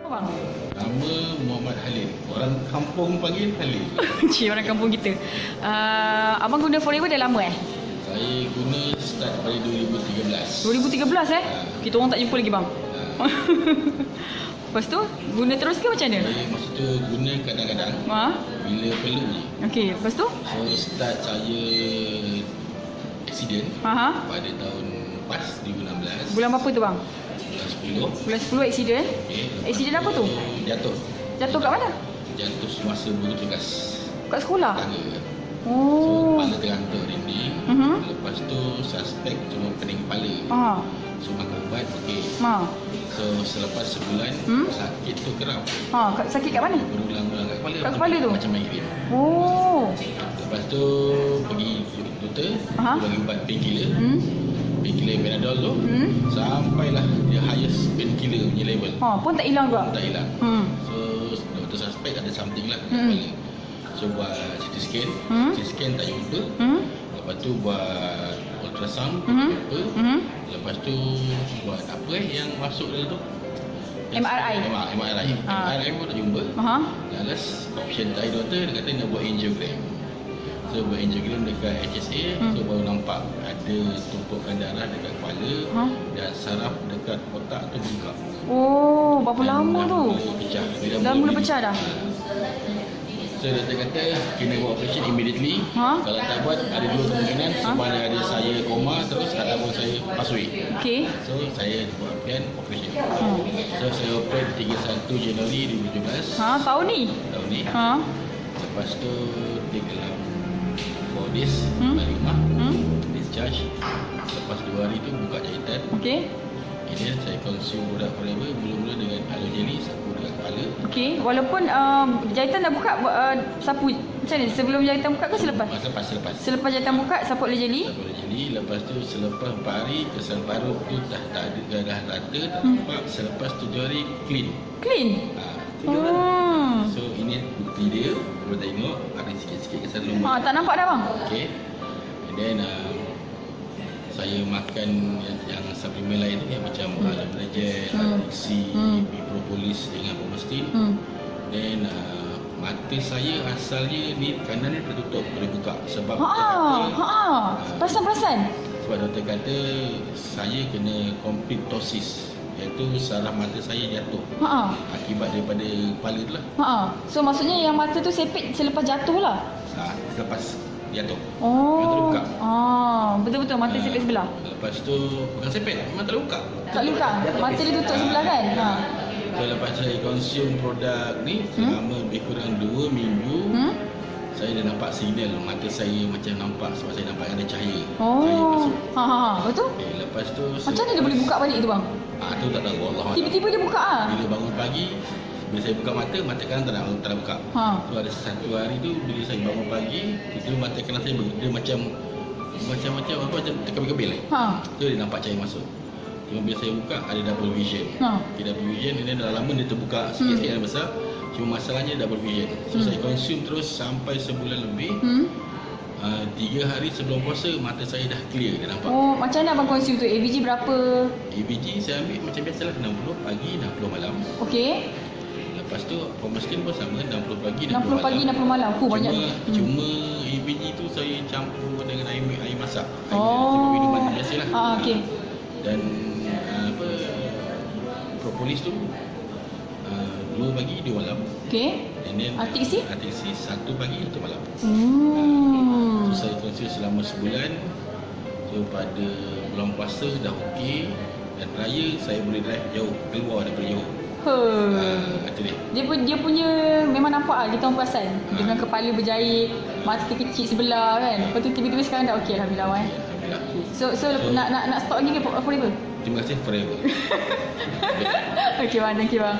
Bang? Nama Muhammad Halil. Orang kampung panggil Halil. Cik, orang kampung kita. Abang guna Forever dah lama Saya guna start pada 2013. 2013 Kita orang tak jumpa lagi bang. Lepas tu guna terus ke macam mana? Saya masa tu guna kadang-kadang bila perlu je. Okey, lepas tu? So start saya accident pada tahun PAS 2016. Bulan berapa tu bang? Bulan 10. Bulan 10 accident. Okay, Accident apa tu? Jatuh. Jatuh kat mana? Jatuh semasa bertugas. Kat sekolah? Tangga. So Oh. kepala tergantuk dinding. Lepas tu suspek cuma pening kepala. So makan ubat okey. So selepas sebulan sakit tu kerap. Sakit kat mana? Berulang-ulang kat kepala. Kat kepala tu? Macam migraine. Oh. Lepas tu pergi doktor, bagi ubat painkiller. Painkiller Panadol tu. Sampailah dia highest painkiller punya level. Pun tak hilang juga. Tak hilang. So doktor suspek ada something lah kat kepala. So buat CT scan. CT scan tak jumpa. Lepas tu buat ultrasound, jumpa. Lepas tu buat apa yang masuk dalam tu? MRI. MRI pun tak jumpa. Last option tadi doktor dia kata nak buat angiogram. So buat angiogram dekat HSA. So baru nampak ada tumpukan darah dekat kepala dan saraf dekat otak tu bengkak. Oh, berapa lama tu? Dah mula pecah dah. So doktor kata kena buat operation immediately. Kalau tak buat ada dua kemungkinan, sama ada saya koma terus ataupun saya pasui. Okey. So saya buat plan operation. So saya operate 31 Januari 2017. Tahun ni? Tahun ni. Lepas tu dia dalam 4 days balik rumah. Discharge. Lepas 2 hari tu buka jahitan. Okey. Kemudian saya consume produk Forever mula-mula dengan aloe jelly sapu dekat kepala. Okey, walaupun jahitan dah buka, sapu macam ni? Sebelum jahitan buka ke selepas? Selepas. Selepas jahitan buka, sapu aloe jelly? Sapu aloe jelly. Lepas tu selepas 4 hari kesan paruh tu dah tak ada, dah rata, tak nampak. Selepas 7 hari clean. Clean? So ini bukti dia. Kalau tengok ada sikit-sikit kesan lumah. Tak nampak dah bang? Okay. And then saya makan yang suplemen lain tu yang macam aloe vera gel, Alixi, propolis dengan pomestin. Then mata saya asalnya ni kanan ni tertutup boleh buka sebab perasan-perasan. Sebab doktor kata saya kena complete ptosis, iaitu saraf mata saya jatuh akibat daripada kepala tu lah. So maksudnya yang mata tu sepit selepas jatuh lah? Selepas jatuh. Oh. Betul-betul mata sepit sebelah. Lepas tu bukan sepit, memang tak buka. Tak luka. Mata dia tutup sebelah kan? So lepas saya consume produk ni selama lebih kurang 2 minggu, saya dah nampak signal mata saya macam nampak sebab saya nampak ada cahaya. Cahaya masuk. Betul? Okay, lepas tu macam mana dia boleh buka balik tu bang? Tu tak tahu, Allah. Tiba-tiba dia buka Bila bangun pagi, bila saya buka mata kanan tak nak buka. So ada satu hari tu bila saya bangun pagi, itu mata kanan saya dia macam apa, macam terkebil-kebil. So dia nampak cahaya masuk. Cuma bila saya buka ada double vision. Double vision ini dah lama dia terbuka sikit-sikit yang besar. Cuma masalahnya double vision. So saya consume terus sampai sebulan lebih. 3 hari sebelum puasa mata saya dah clear, dah nampak. Macam mana abang consume tu? AVG berapa? AVG saya ambil macam biasalah 60 pagi, 60 malam. Okey. Lepas tu pomestin pun sama 60 pagi, 60 pagi, 60 malam. Banyak. Cuma AVG tu saya campur dengan air masak. Sebab minuman biasalah. Okey. Dan propolis tu 2 pagi 2 malam. Okey. And then Alixi 1 pagi 1 malam. So saya konsum selama sebulan. So pada bulan puasa dah okey, dan raya saya boleh drive jauh, keluar daripada Johor. Dia punya memang nampak lah, kita orang perasan. Dengan kepala berjahit, mata kecil sebelah kan. Lepas tu tiba-tiba sekarang dah okey, alhamdulillah. So nak stop lagi ke Forever? Terima kasih Forever. Okey bang, thank you bang.